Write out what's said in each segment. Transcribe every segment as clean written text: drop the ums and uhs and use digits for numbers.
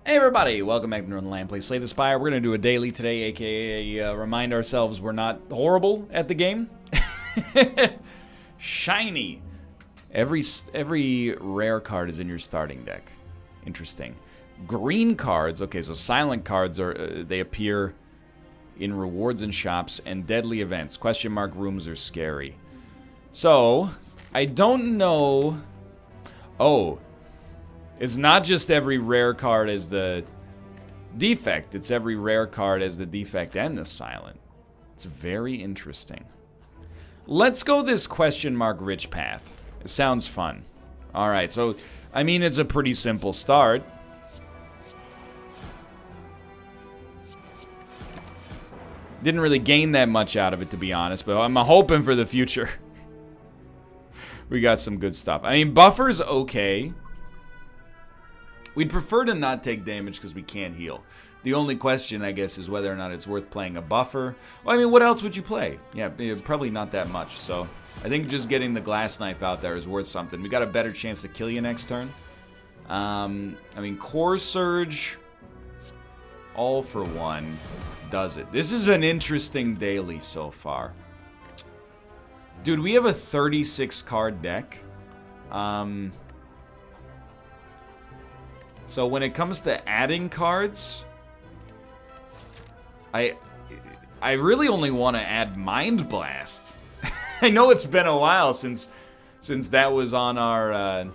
Hey everybody, welcome back to Northernlion. Play Slay the Spire. We're going to do a daily today, aka remind ourselves we're not horrible at the game. Shiny. Every rare card is in your starting deck. Interesting. Green cards, okay, so silent cards are they appear in rewards and shops and deadly events. Question mark rooms are scary. So, I don't know. Oh, it's not just every rare card as the defect, it's every rare card as the defect and the silent. It's very interesting. Let's go this question mark rich path. It sounds fun. Alright, so, I mean, it's a pretty simple start. Didn't really gain that much out of it, to be honest, but I'm hoping for the future. We got some good stuff. I mean, buffer's okay. We'd prefer to not take damage because we can't heal. The only question, I guess, is whether or not it's worth playing a buffer. Well, I mean, what else would you play? Yeah, probably not that much. So I think just getting the glass knife out there is worth something. We got a better chance to kill you next turn. I mean, Core Surge, all for one, does it. This is an interesting daily so far. Dude, we have a 36 card deck. So when it comes to adding cards, I really only want to add Mind Blast. I know it's been a while since that was on our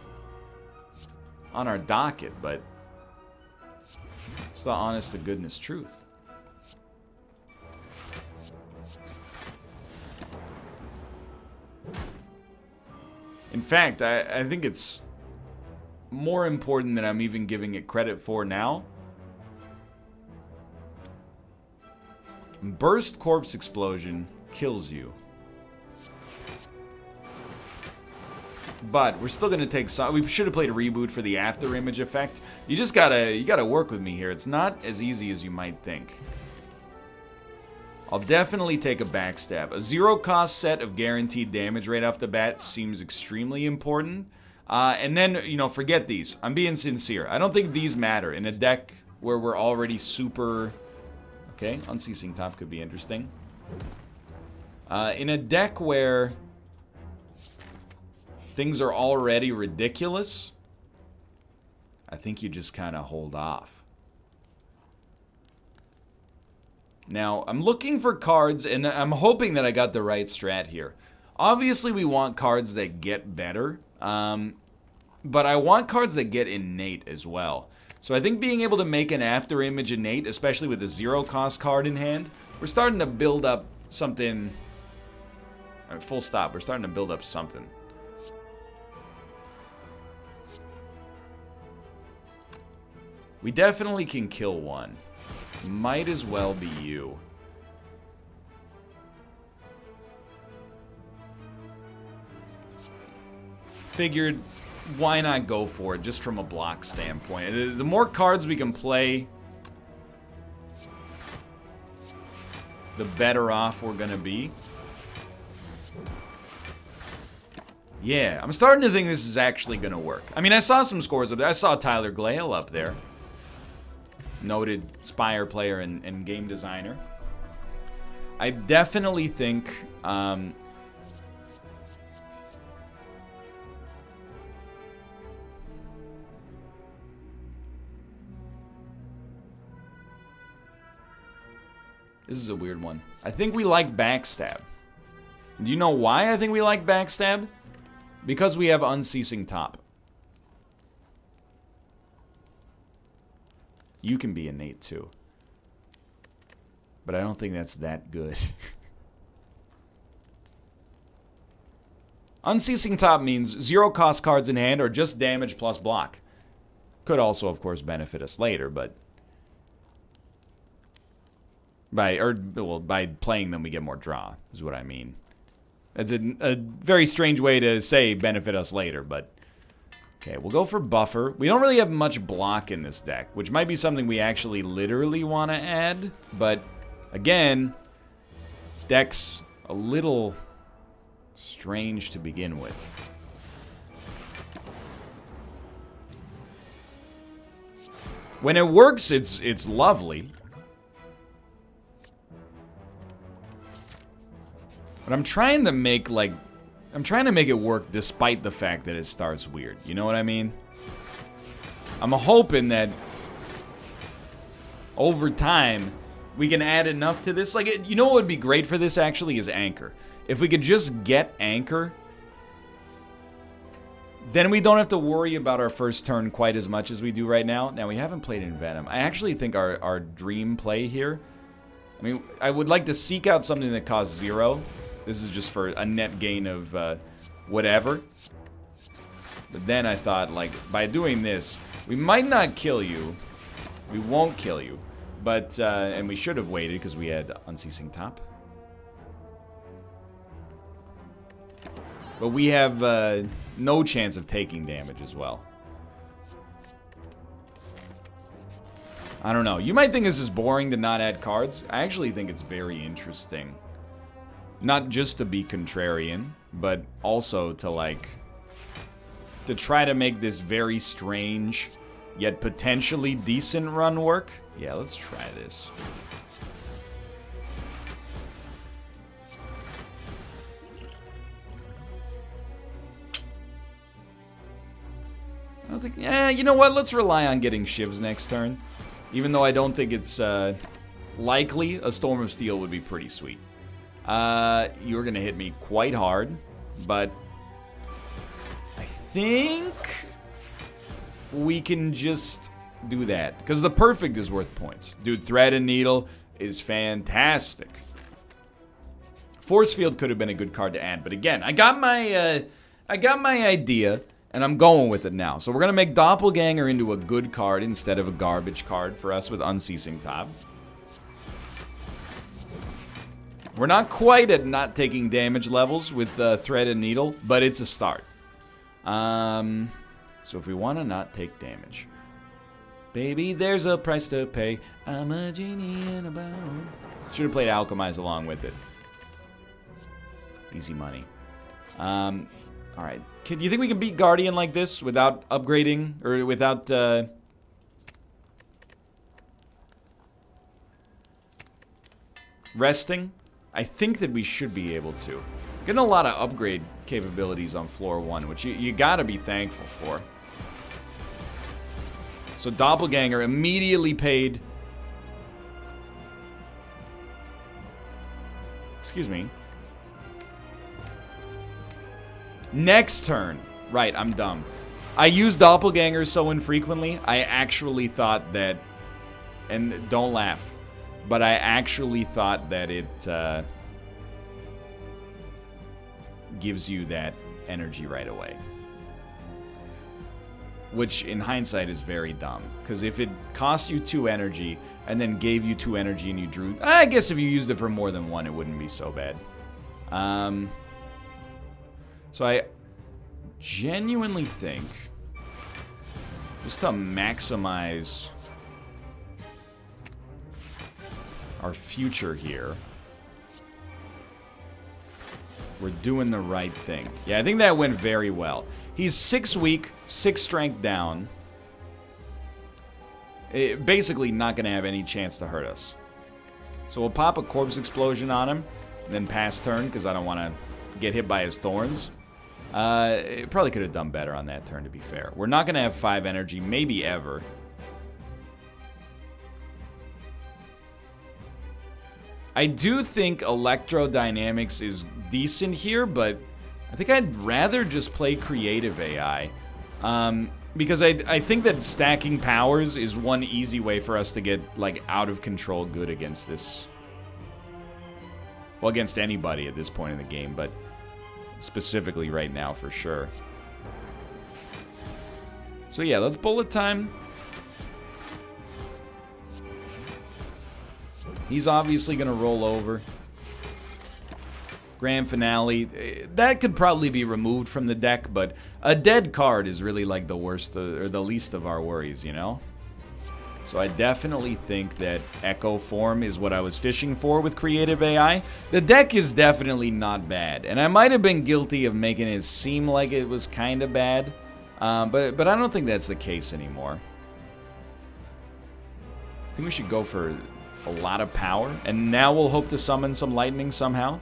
docket, but it's the honest to goodness truth. In fact, I think it's more important than I'm even giving it credit for now. Burst Corpse Explosion kills you. But we're still gonna take some. We should have played a reboot for the after image effect. You gotta work with me here. It's not as easy as you might think. I'll definitely take a backstab. A zero cost set of guaranteed damage right off the bat seems extremely important. And then, you know, forget these. I'm being sincere. I don't think these matter in a deck where we're already super... Okay, Unceasing Top could be interesting. In a deck where things are already ridiculous, I think you just kind of hold off. Now, I'm looking for cards, and I'm hoping that I got the right strat here. Obviously, we want cards that get better. But I want cards that get innate as well. So I think being able to make an after image innate, especially with a zero cost card in hand, we're starting to build up something. All right, full stop. We're starting to build up something. We definitely can kill one. Might as well be you. Figured, why not go for it, just from a block standpoint. The more cards we can play, the better off we're gonna be. Yeah, I'm starting to think this is actually gonna work. I mean, I saw some scores up there. I saw Tyler Glale up there. Noted Spire player and game designer. I definitely think... This is a weird one. I think we like Backstab. Do you know why I think we like Backstab? Because we have Unceasing Top. You can be innate too. But I don't think that's that good. Unceasing Top means zero cost cards in hand or just damage plus block. Could also, of course, benefit us later, but... By playing them, we get more draw, is what I mean. It's a very strange way to say benefit us later, but... Okay, we'll go for buffer. We don't really have much block in this deck, which might be something we actually literally want to add. But, again, deck's a little strange to begin with. When it works, it's lovely. But I'm trying to make, like... I'm trying to make it work despite the fact that it starts weird. You know what I mean? I'm hoping that... over time, we can add enough to this. Like, you know what would be great for this, actually, is Anchor. If we could just get Anchor... then we don't have to worry about our first turn quite as much as we do right now. Now, we haven't played in Venom. I actually think our dream play here... I mean, I would like to seek out something that costs 0. This is just for a net gain of whatever. But then I thought, like, by doing this, we might not kill you. We won't kill you. But, and we should have waited because we had Unceasing Top. But we have no chance of taking damage as well. I don't know. You might think this is boring to not add cards. I actually think it's very interesting. Not just to be contrarian, but also to, like... to try to make this very strange, yet potentially decent run work. Yeah, let's try this. I don't think... you know what? Let's rely on getting Shivs next turn. Even though I don't think it's likely, a Storm of Steel would be pretty sweet. You're going to hit me quite hard, but I think we can just do that. Because the perfect is worth points. Dude, Thread and Needle is fantastic. Force Field could have been a good card to add, but again, I got my idea, and I'm going with it now. So we're going to make Doppelganger into a good card instead of a garbage card for us with Unceasing Top. We're not quite at not taking damage levels with Thread and Needle, but it's a start. So if we want to not take damage. Baby, there's a price to pay. I'm a genie in a bottle. Should have played Alchemize along with it. Easy money. Alright. Do you think we can beat Guardian like this without upgrading? Or without... resting? I think that we should be able to. Getting a lot of upgrade capabilities on floor 1, which you gotta be thankful for. So Doppelganger immediately paid... Excuse me. Next turn. Right, I'm dumb. I use Doppelgangers so infrequently, I actually thought that... And don't laugh. But I actually thought that it gives you that energy right away. Which, in hindsight, is very dumb. Because if it cost you 2 energy, and then gave you 2 energy and you drew... I guess if you used it for more than 1, it wouldn't be so bad. So I genuinely think... just to maximize... our future here, we're doing the right thing. Yeah, I think that went very well. He's 6 weak, 6 strength down. Basically not going to have any chance to hurt us. So we'll pop a Corpse Explosion on him, and then pass turn, because I don't want to get hit by his thorns. It probably could have done better on that turn, to be fair. We're not going to have 5 energy, maybe ever. I do think Electrodynamics is decent here, but I think I'd rather just play Creative AI. Because I think that stacking powers is one easy way for us to get, like, out of control good against this. Well, against anybody at this point in the game, but specifically right now for sure. So yeah, let's Bullet Time. He's obviously going to roll over. Grand Finale. That could probably be removed from the deck, but a dead card is really like the worst, or the least of our worries, you know? So I definitely think that Echo Form is what I was fishing for with Creative AI. The deck is definitely not bad, and I might have been guilty of making it seem like it was kind of bad, but I don't think that's the case anymore. think we should go for a lot of power. And now we'll hope to summon some lightning somehow.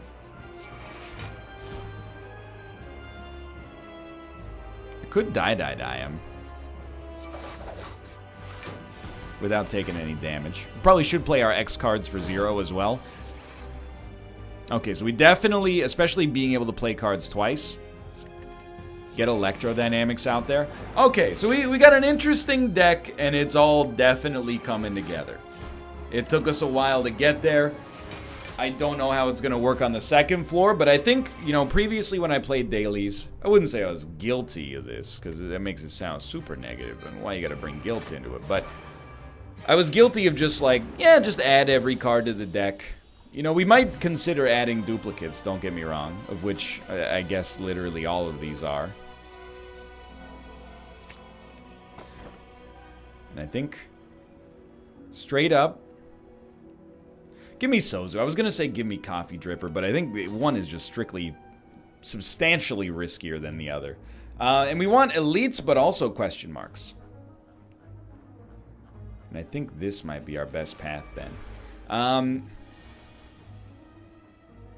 I could die him. Without taking any damage. Probably should play our X cards for 0 as well. Okay, so we definitely, especially being able to play cards twice, get electrodynamics out there. Okay, so we got an interesting deck, and it's all definitely coming together. It took us a while to get there. I don't know how it's going to work on the second floor, but I think, you know, previously when I played dailies, I wouldn't say I was guilty of this, because that makes it sound super negative, and why you got to bring guilt into it, but I was guilty of just like, yeah, just add every card to the deck. You know, we might consider adding duplicates, don't get me wrong, of which I guess literally all of these are. And I think straight up, give me Sozu. I was going to say give me Coffee Dripper, but I think one is just strictly substantially riskier than the other. And we want elites, but also question marks. And I think this might be our best path then.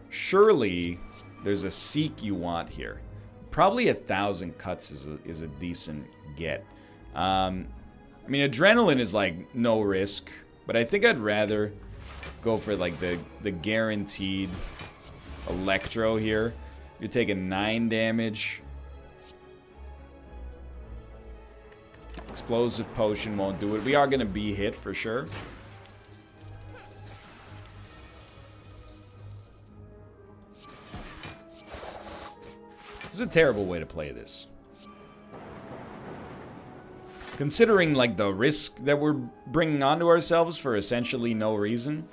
Surely there's a Seek you want here. Probably 1,000 cuts is a decent get. I mean, Adrenaline is like no risk, but I think I'd rather go for like the guaranteed Electro here. You're taking 9 damage. Explosive Potion won't do it. We are going to be hit for sure. This is a terrible way to play this. Considering, like, the risk that we're bringing onto ourselves for essentially no reason.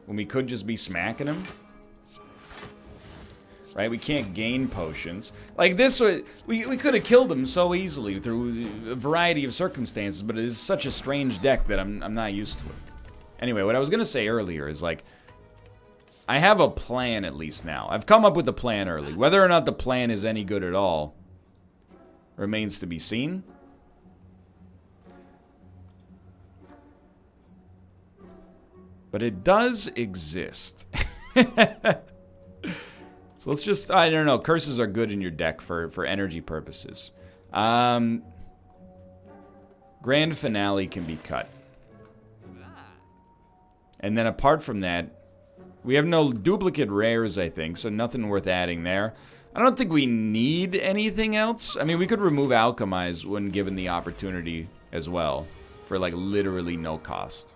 When we could just be smacking him. Right? We can't gain potions. Like this, we could have killed him so easily through a variety of circumstances, but it is such a strange deck that I'm not used to it. Anyway, what I was going to say earlier is, like, I have a plan at least now. I've come up with a plan early. Whether or not the plan is any good at all remains to be seen. But it does exist. So let's just, I don't know, curses are good in your deck for energy purposes. Grand Finale can be cut. And then apart from that, we have no duplicate rares, I think, so nothing worth adding there. I don't think we need anything else. I mean, we could remove Alchemize when given the opportunity as well, for like literally no cost.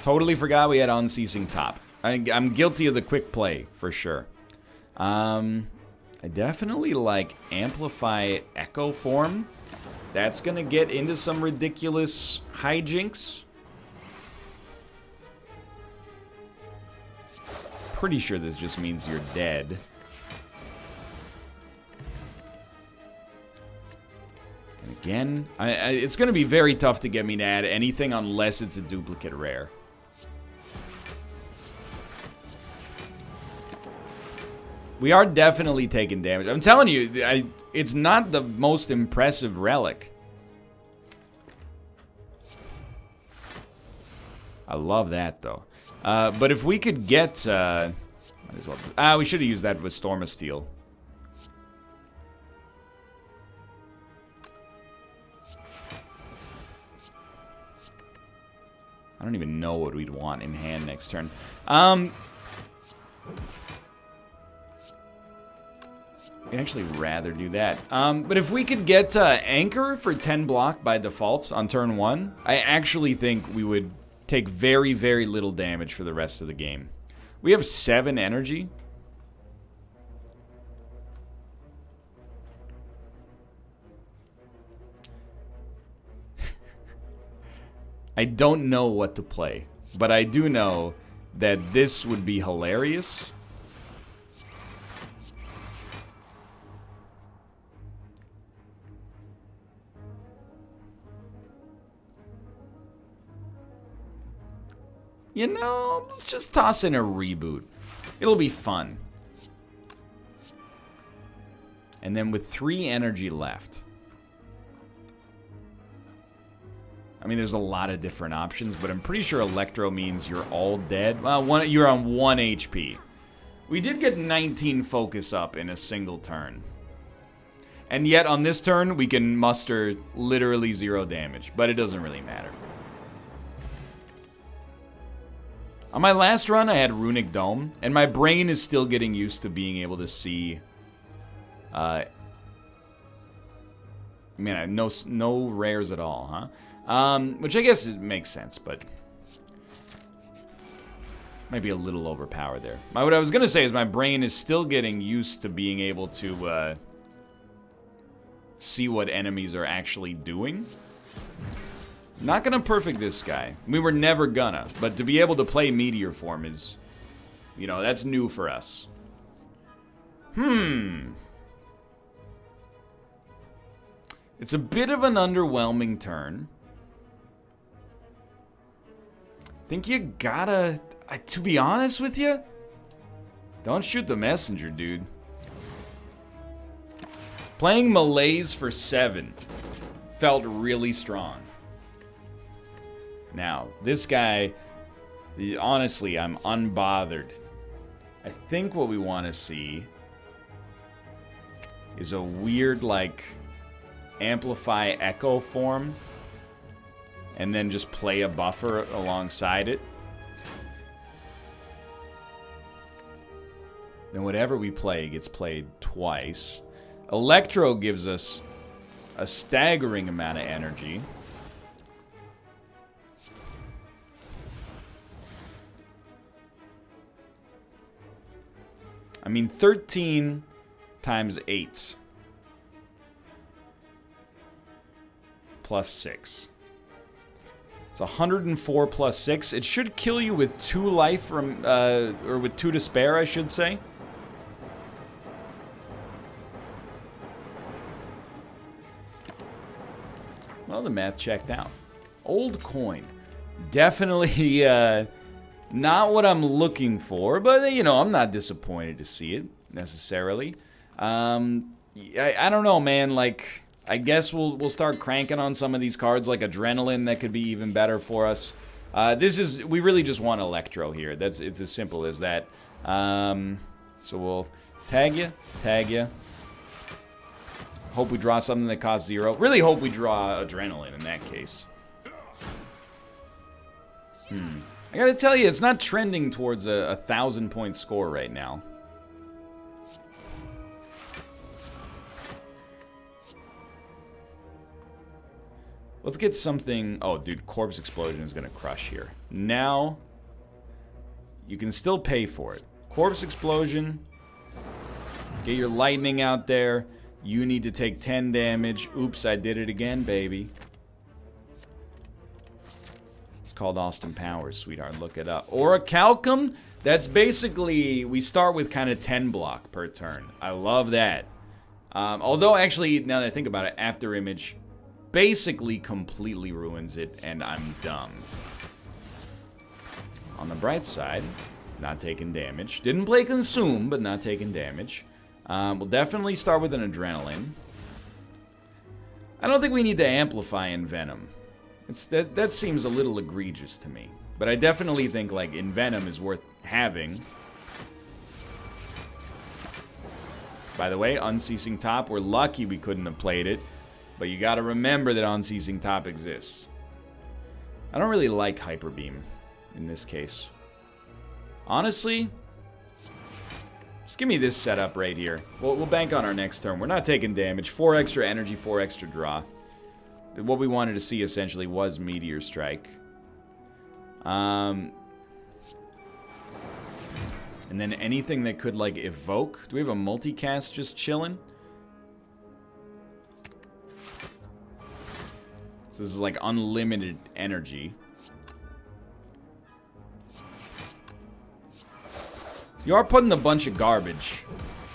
Totally forgot we had Unceasing Top. I'm guilty of the quick play, for sure. I definitely like Amplify Echo Form. That's gonna get into some ridiculous hijinks. Pretty sure this just means you're dead. And again, it's gonna be very tough to get me to add anything unless it's a duplicate rare. We are definitely taking damage. I'm telling you, it's not the most impressive relic. I love that, though. But if we could get... might as well, we should have used that with Storm of Steel. I don't even know what we'd want in hand next turn. I'd actually rather do that. But if we could get Anchor for 10 block by default on turn 1, I actually think we would take very, very little damage for the rest of the game. We have 7 energy. I don't know what to play, but I do know that this would be hilarious. You know, let's just toss in a reboot. It'll be fun. And then with 3 energy left. I mean, there's a lot of different options, but I'm pretty sure Electro means you're all dead. Well, you're on 1 HP. We did get 19 focus up in a single turn. And yet, on this turn, we can muster literally 0 damage, but it doesn't really matter. On my last run, I had Runic Dome, and my brain is still getting used to being able to see... Man, no rares at all, huh? Which I guess it makes sense, but might be a little overpowered there. What I was gonna say is my brain is still getting used to being able to see what enemies are actually doing. Not gonna perfect this guy. We were never gonna, but to be able to play Meteor form is, you know, that's new for us. It's a bit of an underwhelming turn. Think you gotta... to be honest with you, don't shoot the messenger, dude. Playing Malaise for 7 felt really strong. Now, this guy, honestly, I'm unbothered. I think what we want to see is a weird, like, amplify echo form. And then just play a buffer alongside it. Then whatever we play gets played twice. Electro gives us a staggering amount of energy. I mean, 13 times 8 plus 6. It's 104 plus 6. It should kill you with 2 life from, or with 2 to spare, I should say. Well, the math checked out. Old coin. Definitely not what I'm looking for, but, you know, I'm not disappointed to see it, necessarily. I don't know, man, like... I guess we'll start cranking on some of these cards like Adrenaline that could be even better for us. We really just want Electro here. It's as simple as that. So we'll tag you. Hope we draw something that costs 0. Really hope we draw Adrenaline in that case. I gotta tell you, it's not trending towards a 1,000-point score right now. Let's get something... Oh, dude, Corpse Explosion is going to crush here. Now, you can still pay for it. Corpse Explosion. Get your lightning out there. You need to take 10 damage. Oops, I did it again, baby. It's called Austin Powers, sweetheart. Look it up. Orichalcum? That's basically... We start with kind of 10 block per turn. I love that. Although, actually, now that I think about it, After Image... basically completely ruins it, and I'm dumb. On the bright side, not taking damage. Didn't play Consume, but not taking damage. We'll definitely start with an Adrenaline. I don't think we need to amplify Envenom. That seems a little egregious to me. But I definitely think, like, Envenom is worth having. By the way, Unceasing Top, we're lucky we couldn't have played it. But you gotta remember that Unceasing Top exists. I don't really like Hyper Beam in this case. Honestly, just give me this setup right here. We'll bank on our next turn. We're not taking damage. 4 extra energy, 4 extra draw. What we wanted to see essentially was Meteor Strike. And then anything that could, like, evoke. Do we have a multicast just chilling? So this is like unlimited energy. You are putting a bunch of garbage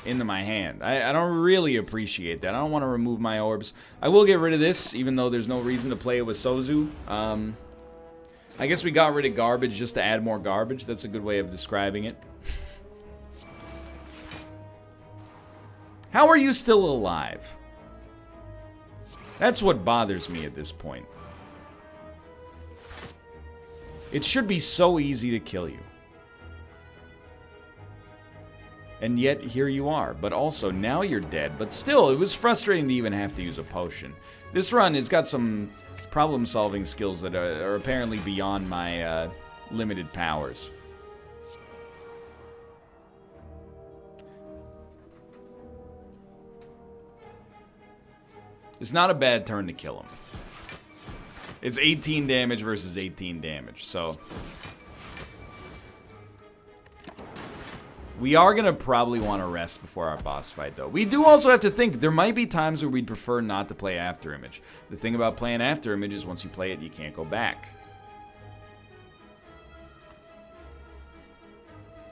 into my hand. I don't really appreciate that. I don't want to remove my orbs. I will get rid of this, even though there's no reason to play it with Sozu. I guess we got rid of garbage just to add more garbage. That's a good way of describing it. How are you still alive? That's what bothers me at this point. It should be so easy to kill you. And yet, here you are. But also, now you're dead. But still, it was frustrating to even have to use a potion. This run has got some problem-solving skills that are apparently beyond my limited powers. It's not a bad turn to kill him. It's 18 damage versus 18 damage, so... We are going to probably want to rest before our boss fight, though. We do also have to think, there might be times where we'd prefer not to play After Image. The thing about playing After Image is once you play it, you can't go back.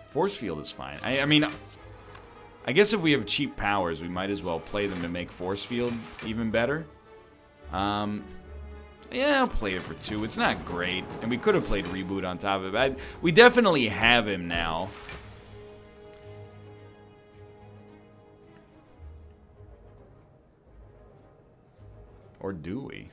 Force Field is fine. I mean, I guess if we have cheap powers, we might as well play them to make Force Field even better. Yeah, I'll play it for 2. It's not great. And we could have played Reboot on top of it. We definitely have him now. Or do we?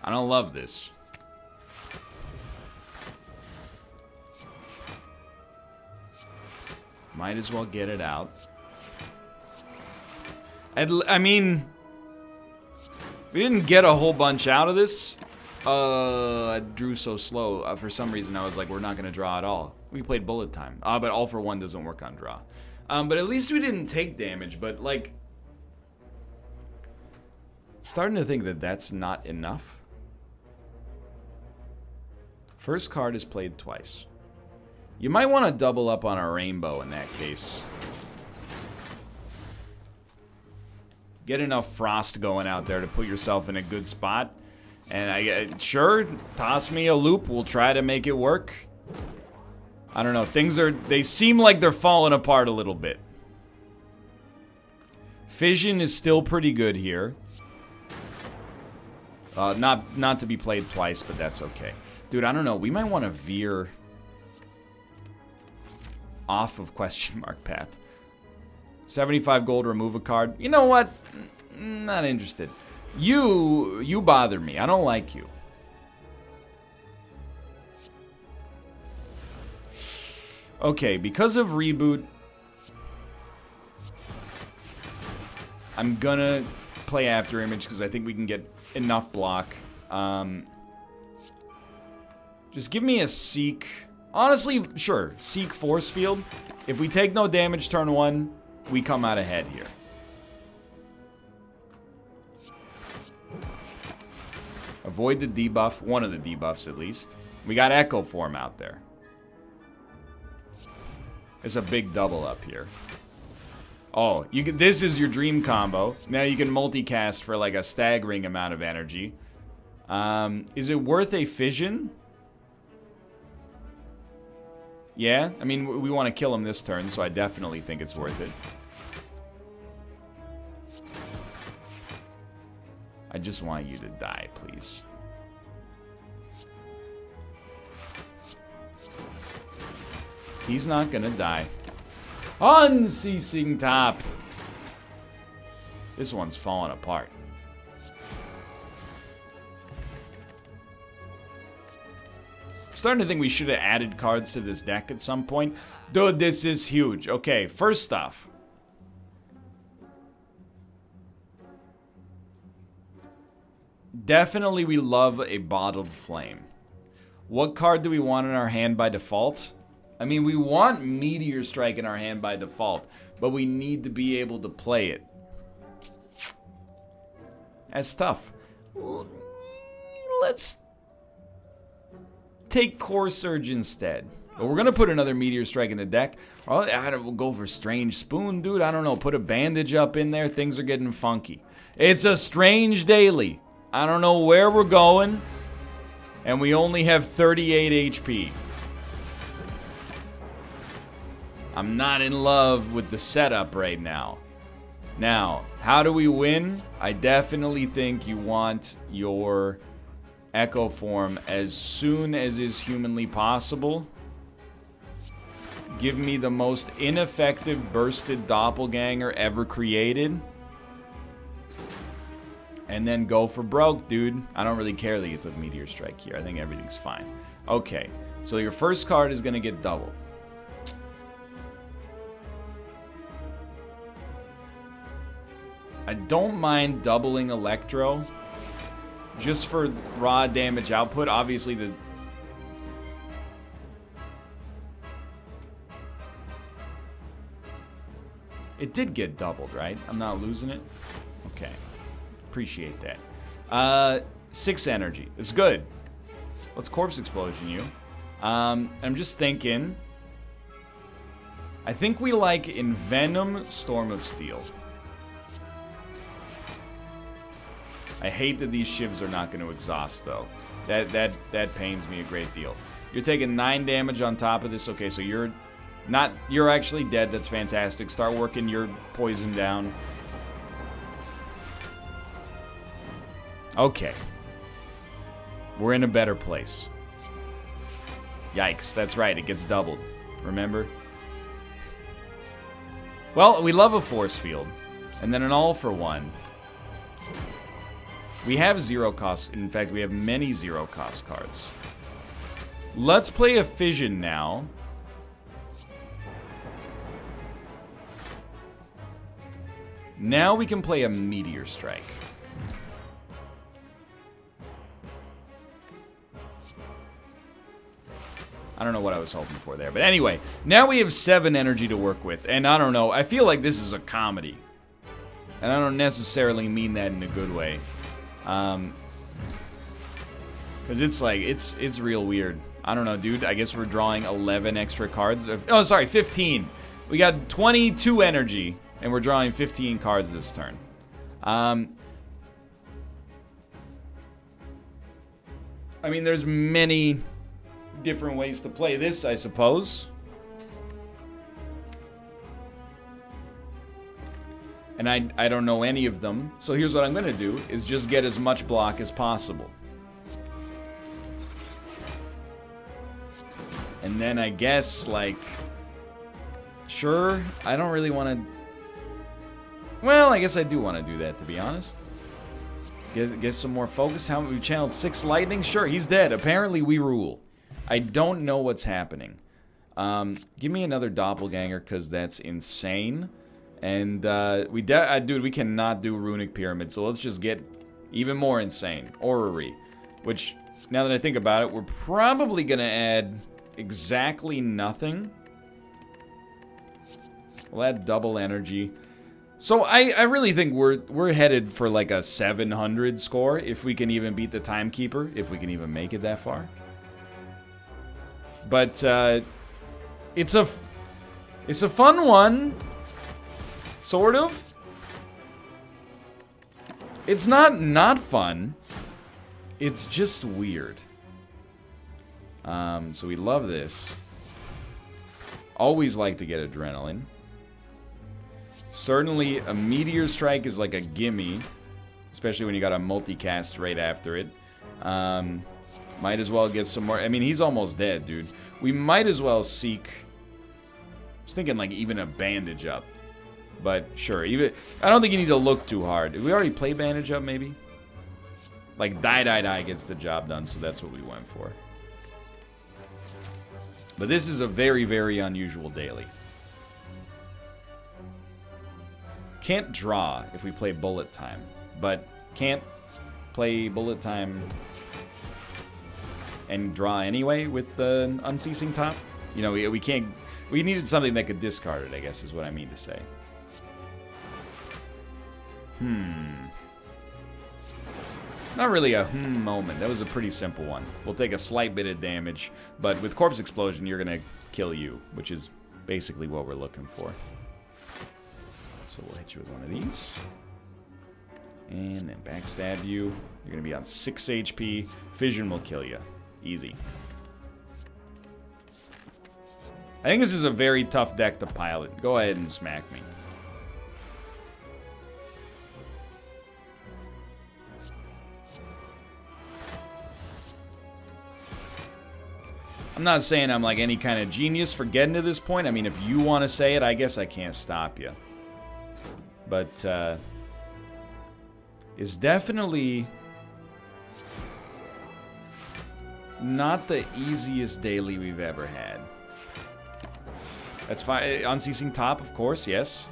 I don't love this. Might as well get it out. I mean, we didn't get a whole bunch out of this. I drew so slow. For some reason, I was like, we're not going to draw at all. We played bullet time. But all for one doesn't work on draw. But at least we didn't take damage. But, like, starting to think that that's not enough. First card is played twice. You might want to double up on a rainbow in that case. Get enough frost going out there to put yourself in a good spot. And sure, toss me a loop. We'll try to make it work. I don't know. They seem like they're falling apart a little bit. Fission is still pretty good here. Not to be played twice, but that's okay. Dude, I don't know. We might want to veer off of question mark path. 75 gold, remove a card. You know what? Not interested. You bother me. I don't like you. Okay, because of Reboot, I'm gonna play After Image because I think we can get enough block. Just give me a Seek. Honestly, sure. Seek Force Field. If we take no damage turn 1, we come out ahead here. Avoid the debuff. One of the debuffs, at least. We got Echo Form out there. It's a big double up here. Oh, this is your dream combo. Now you can multicast for like a staggering amount of energy. Is it worth a fission? Yeah, I mean, we want to kill him this turn, so I definitely think it's worth it. I just want you to die, please. He's not gonna die. Unceasing Top! This one's falling apart. I'm starting to think we should have added cards to this deck at some point. Dude, this is huge. Okay, first off. Definitely we love a Bottled Flame. What card do we want in our hand by default? I mean, we want Meteor Strike in our hand by default, but we need to be able to play it. That's tough. Let's take Core Surge instead. But we're going to put another Meteor Strike in the deck. We'll go for Strange Spoon, dude. I don't know. Put a bandage up in there. Things are getting funky. It's a strange daily. I don't know where we're going. And we only have 38 HP. I'm not in love with the setup right now. Now, how do we win? I definitely think you want your Echo form as soon as is humanly possible. Give me the most ineffective bursted doppelganger ever created. And then go for broke, dude. I don't really care that you took Meteor Strike here. I think everything's fine. Okay, so your first card is going to get doubled. I don't mind doubling Electro. Just for raw damage output. Obviously, the... It did get doubled, right? I'm not losing it? Okay. Appreciate that. 6 energy. It's good. Let's Corpse Explosion you. I'm just thinking. I think we like Envenom, Storm of Steel. I hate that these shivs are not going to exhaust, though. That pains me a great deal. You're taking 9 damage on top of this. Okay, so you're actually dead. That's fantastic. Start working your poison down. Okay. We're in a better place. Yikes, that's right, it gets doubled. Remember? Well, we love a force field. And then an all for one. We have 0 cost. In fact, we have many 0 cost cards. Let's play a fission now. Now we can play a Meteor Strike. I don't know what I was hoping for there. But anyway, now we have 7 energy to work with. And I don't know, I feel like this is a comedy. And I don't necessarily mean that in a good way. Because it's like, it's real weird. I don't know, dude. I guess we're drawing 11 extra cards. Oh, sorry, 15. We got 22 energy, and we're drawing 15 cards this turn. I mean, there's many different ways to play this, I suppose. And I don't know any of them. So here's what I'm going to do, is just get as much block as possible. And then I guess, like... Sure, I don't really want to... Well, I guess I do want to do that, to be honest. Get some more focus. How we channeled 6 lightning? Sure, he's dead. Apparently we rule. I don't know what's happening. Give me another doppelganger, because that's insane. And dude, we cannot do runic pyramid, so let's just get even more insane. Orrery, which now that I think about it, we're probably gonna add exactly nothing. We'll add double energy. So I really think we're headed for like a 700 score if we can even beat the timekeeper, if we can even make it that far. But it's a fun one. Sort of. It's not fun. It's just weird. So we love this. Always like to get adrenaline. Certainly a Meteor Strike is like a gimme. Especially when you got a multicast right after it. Might as well get some more. I mean, he's almost dead, dude. We might as well seek... I was thinking like even a bandage up. But sure, even I don't think you need to look too hard. Did we already play bandage up, maybe? Like die gets the job done, so that's what we went for. But this is a very, very unusual daily. Can't draw if we play bullet time, but can't play bullet time and draw anyway with the unceasing top. You know, we can't. We needed something that could discard it, I guess, is what I mean to say. Not really a moment. That was a pretty simple one. We'll take a slight bit of damage, but with Corpse Explosion, you're going to kill you, which is basically what we're looking for. So we'll hit you with one of these. And then backstab you. You're going to be on 6 HP. Fission will kill you. Easy. I think this is a very tough deck to pilot. Go ahead and smack me. I'm not saying I'm like any kind of genius for getting to this point. I mean, if you want to say it, I guess I can't stop you. But, it's definitely not the easiest daily we've ever had. That's fine. Unceasing top, of course, yes.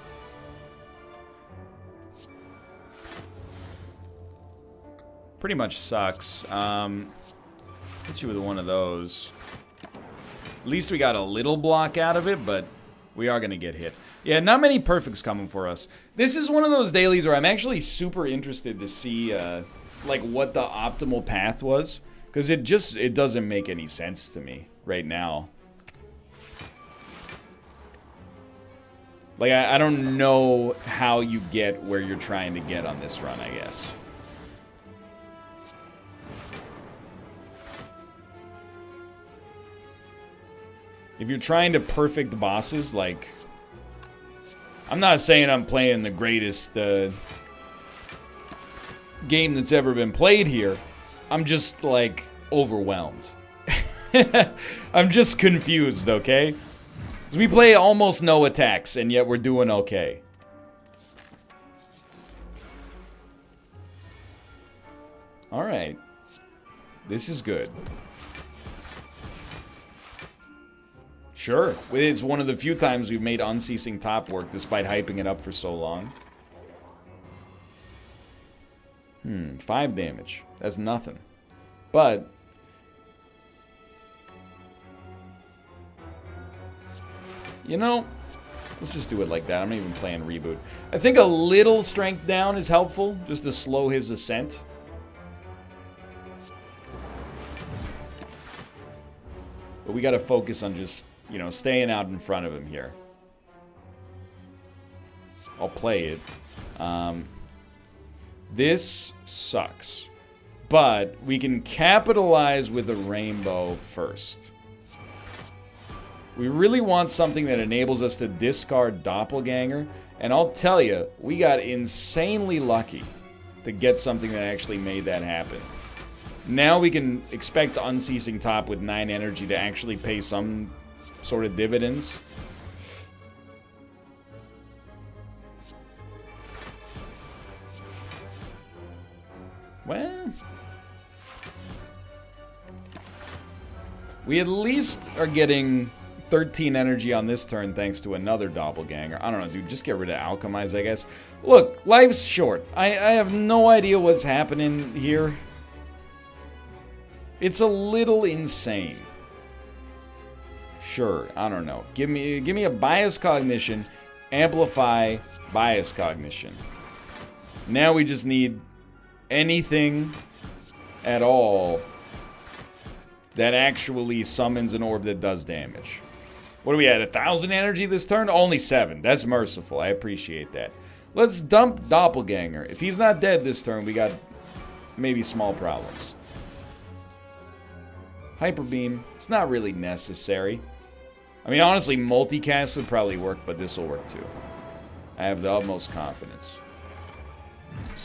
Pretty much sucks. Hit you with one of those. At least we got a little block out of it, but we are going to get hit. Yeah, not many perfects coming for us. This is one of those dailies where I'm actually super interested to see, like, what the optimal path was. Because it doesn't make any sense to me right now. Like, I don't know how you get where you're trying to get on this run, I guess. If you're trying to perfect bosses, like... I'm not saying I'm playing the greatest game that's ever been played here. I'm just, like, overwhelmed. I'm just confused, okay? 'Cause we play almost no attacks, and yet we're doing okay. Alright. This is good. Sure. It's one of the few times we've made unceasing top work despite hyping it up for so long. 5 damage. That's nothing. But... you know, let's just do it like that. I'm not even playing reboot. I think a little strength down is helpful, just to slow his ascent. But we gotta focus on just... you know, staying out in front of him here. I'll play it. This sucks. But we can capitalize with a rainbow first. We really want something that enables us to discard Doppelganger. And I'll tell you, we got insanely lucky to get something that actually made that happen. Now we can expect Unceasing Top with 9 energy to actually pay some... sort of dividends. Well, we at least are getting 13 energy on this turn thanks to another Doppelganger. I don't know, dude. Just get rid of Alchemize, I guess. Look, life's short. I have no idea what's happening here. It's a little insane. Sure, I don't know. Give me a bias cognition, amplify bias cognition. Now we just need anything at all that actually summons an orb that does damage. What are we at? 1,000 energy this turn? Only 7. That's merciful. I appreciate that. Let's dump Doppelganger. If he's not dead this turn, we got maybe small problems. Hyper Beam. It's not really necessary. I mean, honestly, multicast would probably work, but this will work too. I have the utmost confidence.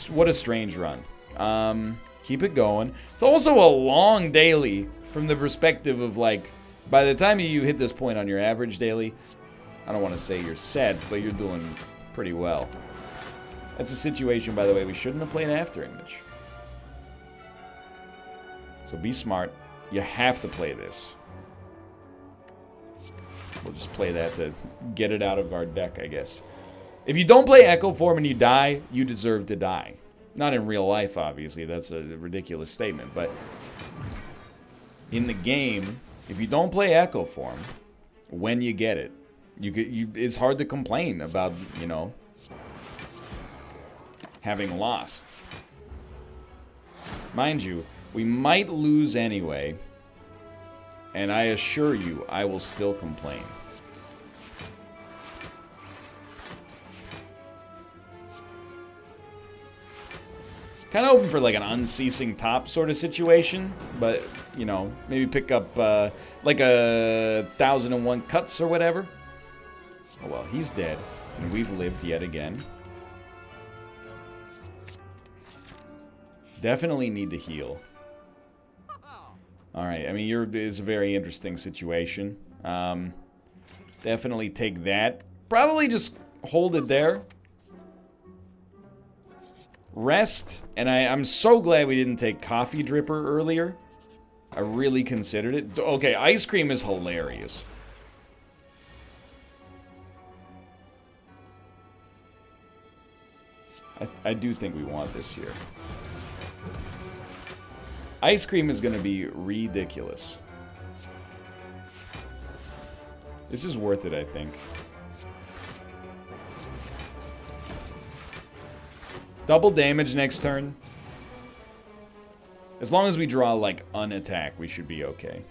What a strange run. Keep it going. It's also a long daily from the perspective of, like, by the time you hit this point on your average daily, I don't want to say you're set, but you're doing pretty well. That's a situation, by the way, we shouldn't have played After Image. So be smart. You have to play this. We'll just play that to get it out of our deck, I guess. If you don't play Echo Form and you die, you deserve to die. Not in real life, obviously. That's a ridiculous statement. But in the game, if you don't play Echo Form, when you get it, it's hard to complain about, you know, having lost. Mind you, we might lose anyway. And I assure you, I will still complain. Kind of open for like an unceasing top sort of situation. But, you know, maybe pick up like a 1001 cuts or whatever. Oh well, he's dead. And we've lived yet again. Definitely need to heal. Alright, I mean, it's a very interesting situation. Definitely take that. Probably just hold it there. Rest. And I'm so glad we didn't take Coffee Dripper earlier. I really considered it. Okay, Ice Cream is hilarious. I do think we want this here. Ice Cream is going to be ridiculous. This is worth it, I think. Double damage next turn. As long as we draw, like, unattack, we should be okay.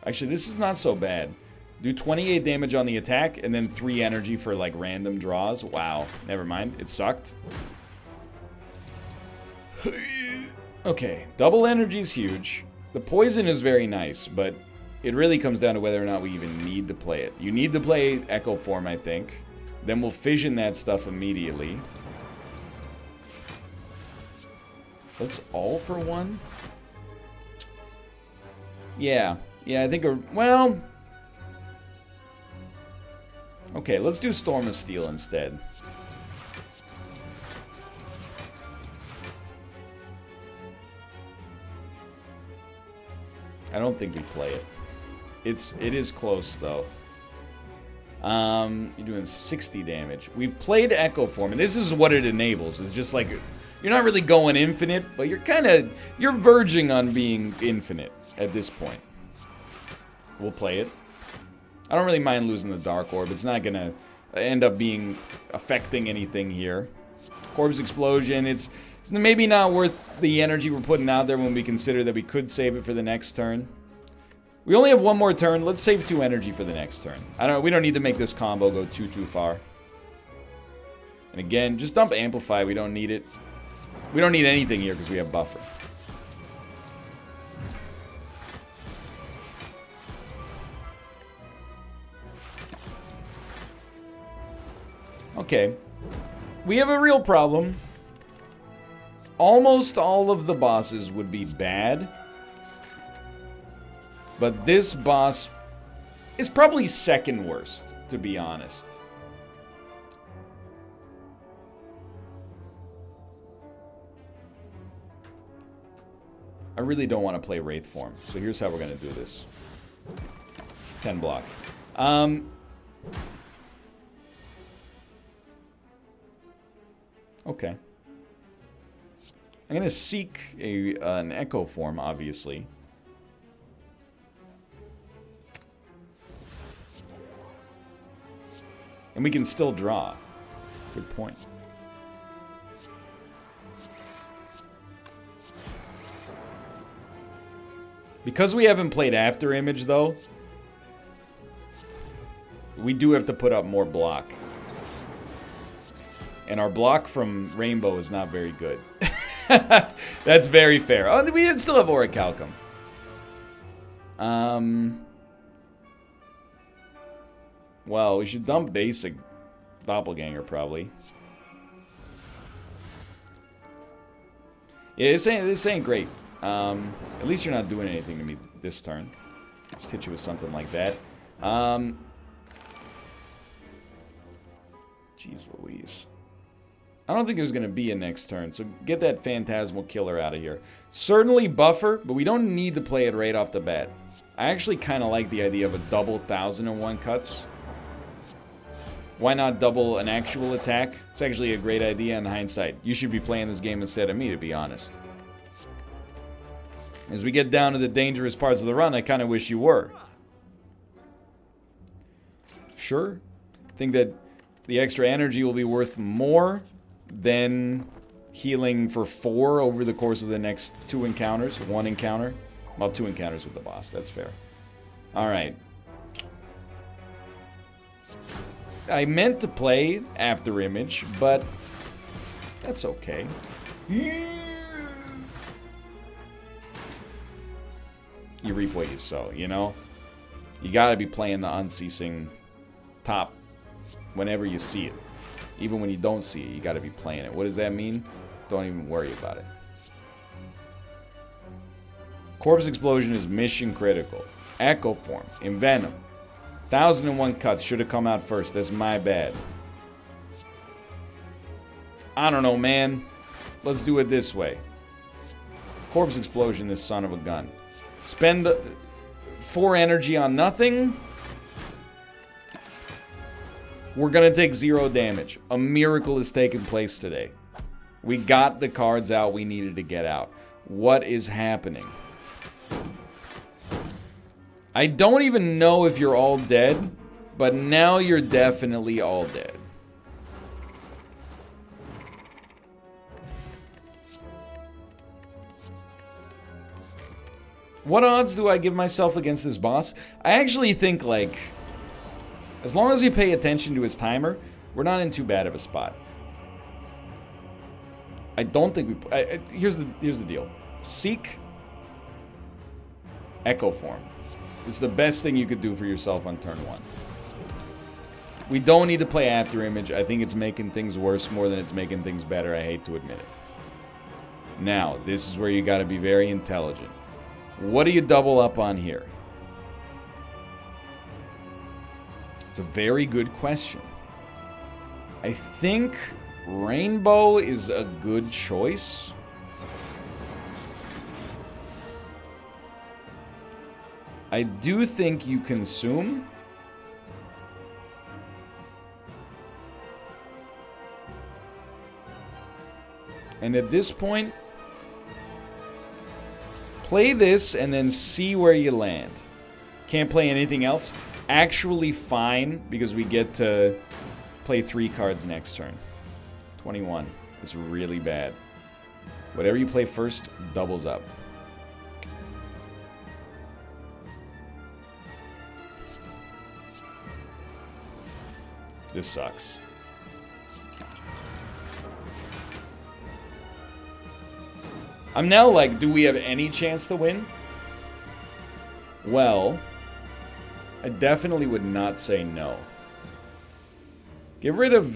Actually, this is not so bad. Do 28 damage on the attack, and then 3 energy for, like, random draws. Wow. Never mind. It sucked. Okay. Double energy is huge. The poison is very nice, but it really comes down to whether or not we even need to play it. You need to play Echo Form, I think. Then we'll fission that stuff immediately. Let's all for one? Yeah. Yeah, I think... well... Okay, let's do Storm of Steel instead. I don't think we play it. It is close, though. You're doing 60 damage. We've played Echo Form, and this is what it enables. It's just like... You're not really going infinite, but you're verging on being infinite at this point. We'll play it. I don't really mind losing the Dark Orb. It's not gonna end up affecting anything here. Corpse Explosion, it's maybe not worth the energy we're putting out there when we consider that we could save it for the next turn. We only have one more turn. Let's save 2 energy for the next turn. We don't need to make this combo go too far. And again, just dump Amplify. We don't need it. We don't need anything here because we have Buffer. Okay. We have a real problem. Almost all of the bosses would be bad. But this boss is probably second worst, to be honest. I really don't want to play Wraith Form, so here's how we're going to do this. 10 block. Okay. I'm going to seek an Echo Form, obviously. And we can still draw. Good point. Because we haven't played After Image, though, we do have to put up more block. And our block from Rainbow is not very good. That's very fair. Oh, we still have Orichalcum. Well, we should dump basic Doppelganger, probably. Yeah, this ain't great. At least you're not doing anything to me this turn. Just hit you with something like that. Jeez Louise. I don't think there's going to be a next turn, so get that Phantasmal Killer out of here. Certainly Buffer, but we don't need to play it right off the bat. I actually kind of like the idea of a double 1001 cuts. Why not double an actual attack? It's actually a great idea in hindsight. You should be playing this game instead of me, to be honest. As we get down to the dangerous parts of the run, I kind of wish you were. Sure. I think that the extra energy will be worth more than healing for 4 over the course of the next 2 encounters. 1 encounter. Well, 2 encounters with the boss. That's fair. Alright. I meant to play After Image, but that's okay. You reap what you sow, you know? You gotta be playing the Unceasing top whenever you see it. Even when you don't see it, you gotta be playing it. What does that mean? Don't even worry about it. Corpse Explosion is mission critical. Echo Form. Envenom. 1001 Cuts should have come out first. That's my bad. I don't know, man. Let's do it this way. Corpse Explosion, this son of a gun. Spend 4 energy on nothing. We're gonna take 0 damage. A miracle has taken place today. We got the cards out we needed to get out. What is happening? I don't even know if you're all dead, but now you're definitely all dead. What odds do I give myself against this boss? I actually think, like, as long as we pay attention to his timer, we're not in too bad of a spot. I don't think we... here's the deal. Seek. Echo Form. It's the best thing you could do for yourself on turn 1. We don't need to play After Image. I think it's making things worse more than it's making things better. I hate to admit it. Now, this is where you got to be very intelligent. What do you double up on here? It's a very good question. I think Rainbow is a good choice. I do think you consume. And at this point, play this and then see where you land. Can't play anything else. Actually fine, because we get to play 3 cards next turn. 21. It's really bad. Whatever you play first doubles up. This sucks. I'm now like, do we have any chance to win? Well, I definitely would not say no. Get rid of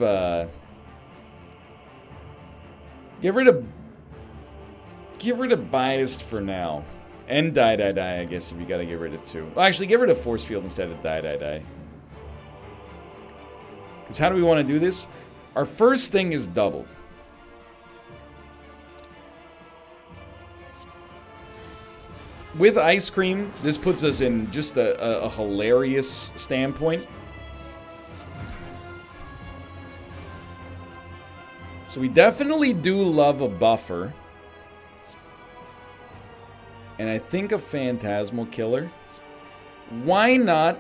Biased for now. And Die, I guess, if you gotta get rid of 2. Well, actually, get rid of Force Field instead of Die. Because how do we want to do this? Our first thing is double. With Ice Cream, this puts us in just a hilarious standpoint. So we definitely do love a buffer. And I think a Phantasmal Killer. Why not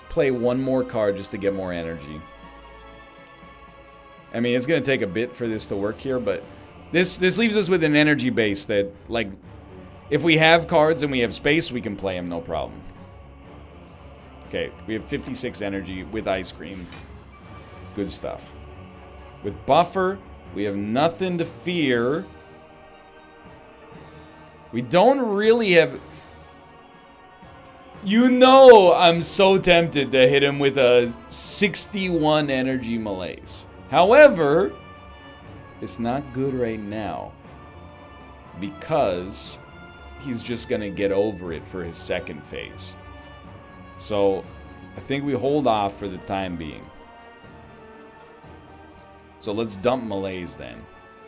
play 1 more card just to get more energy? I mean, it's going to take a bit for this to work here, but this leaves us with an energy base that, like, if we have cards and we have space, we can play them, no problem. Okay, we have 56 energy with Ice Cream. Good stuff. With Buffer, we have nothing to fear. We don't really have... You know I'm so tempted to hit him with a 61 energy Malaise. However, it's not good right now. Because he's just going to get over it for his second phase. So, I think we hold off for the time being. So let's dump Malaise then.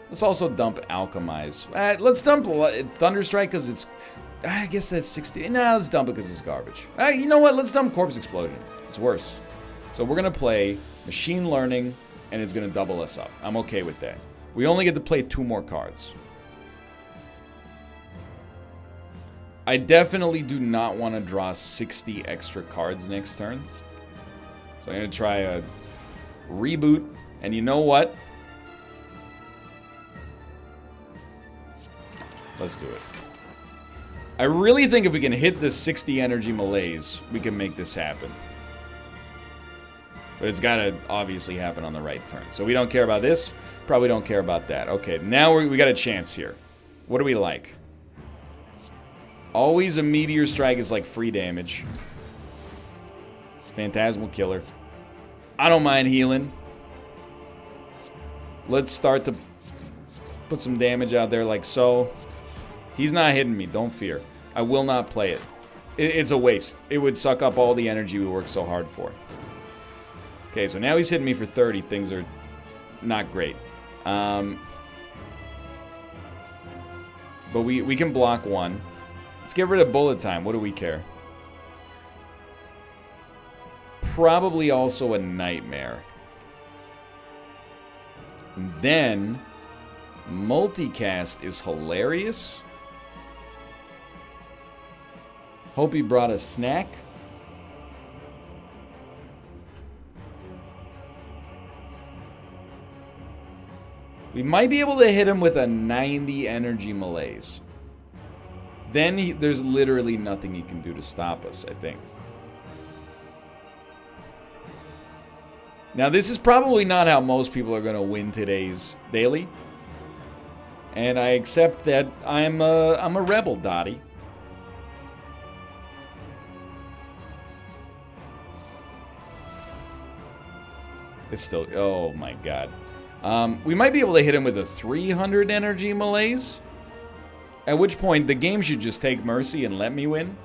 Let's also dump Alchemize. Let's dump Thunderstrike because it's... I guess that's 60. Nah, let's dump it because it's garbage. You know what? Let's dump Corpse Explosion. It's worse. So we're going to play Machine Learning, and it's going to double us up. I'm okay with that. We only get to play 2 more cards. I definitely do not want to draw 60 extra cards next turn. So I'm going to try a reboot. And you know what? Let's do it. I really think if we can hit this 60 energy Malaise, we can make this happen. But it's got to obviously happen on the right turn. So we don't care about this. Probably don't care about that. Okay, now we got a chance here. What do we like? Always a Meteor Strike is like free damage. Phantasmal Killer. I don't mind healing. Let's start to put some damage out there like so. He's not hitting me. Don't fear. I will not play it. It's a waste. It would suck up all the energy we worked so hard for. Okay, so now he's hitting me for 30. Things are not great. But we can block one. Let's get rid of bullet time. What do we care? Probably also a nightmare. And then multicast is hilarious. Hope he brought a snack. We might be able to hit him with a 90 energy Malaise. Then there's literally nothing he can do to stop us, I think. Now, this is probably not how most people are going to win today's daily. And I accept that I'm a rebel, Dottie. It's still... Oh, my God. We might be able to hit him with a 300 energy Malaise. At which point, the game should just take mercy and let me win.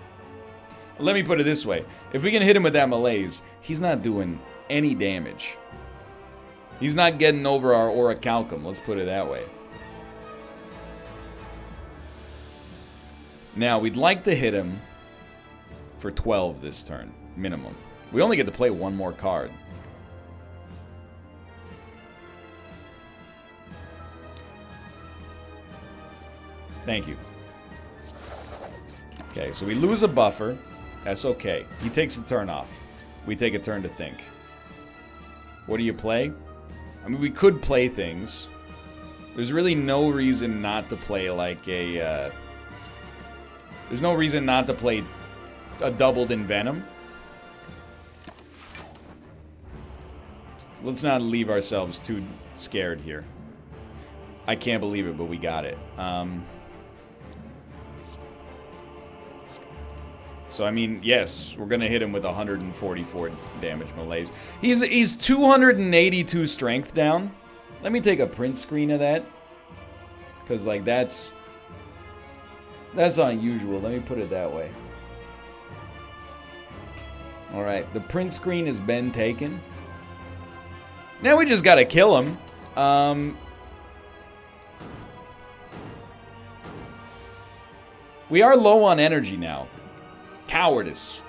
Let me put it this way. If we can hit him with that Malaise, he's not doing any damage. He's not getting over our Orichalcum. Let's put it that way. Now, we'd like to hit him for 12 this turn. Minimum. We only get to play one more card. Thank you. Okay, so we lose a buffer. That's okay. He takes a turn off. We take a turn to think. What do you play? I mean, we could play things. There's really no reason not to play like a... There's no reason not to play a doubled Envenom. Let's not leave ourselves too scared here. I can't believe it, but we got it. So, I mean, yes, we're going to hit him with 144 damage Malaise. He's 282 strength down. Let me take a print screen of that. Because, like, that's unusual. Let me put it that way. Alright, the print screen has been taken. Now we just got to kill him. We are low on energy now. Cowardice.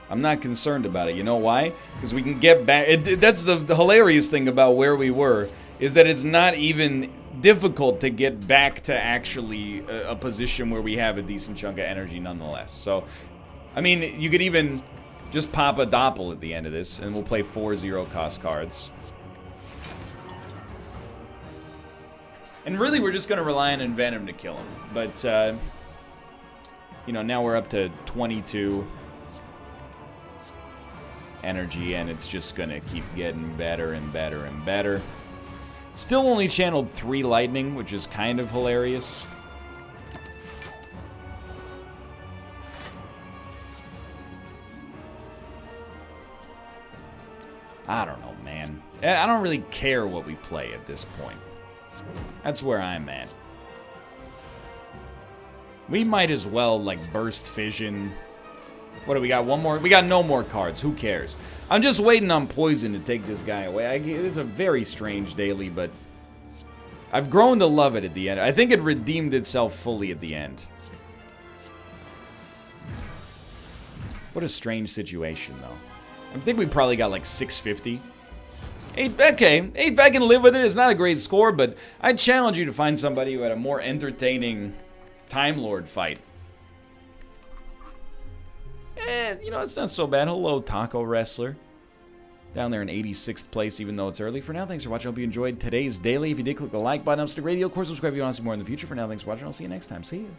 I'm not concerned about it. You know why? Because we can get back. That's the hilarious thing about where we were, is that it's not even difficult to get back to actually a position where we have a decent chunk of energy nonetheless. So, I mean, you could even just pop a Doppel at the end of this, and we'll play 4 0-cost cards. And really, we're just going to rely on Envenom to kill him. But, you know, now we're up to 22 energy, and it's just going to keep getting better and better and better. Still only channeled 3 lightning, which is kind of hilarious. I don't know, man. I don't really care what we play at this point. That's where I'm at. We might as well, like, burst fission. What do we got? One more? We got no more cards. Who cares? I'm just waiting on poison to take this guy away. It's a very strange daily, but I've grown to love it at the end. I think it redeemed itself fully at the end. What a strange situation, though. I think we probably got like 650. Okay, if I can live with it, it's not a great score, but I challenge you to find somebody who had a more entertaining Time Lord fight. You know, it's not so bad. Hello, Taco Wrestler. Down there in 86th place, even though it's early. For now, thanks for watching. I hope you enjoyed today's daily. If you did, click the like button. I'm still radio. Of course, subscribe if you want to see more in the future. For now, thanks for watching. I'll see you next time. See you.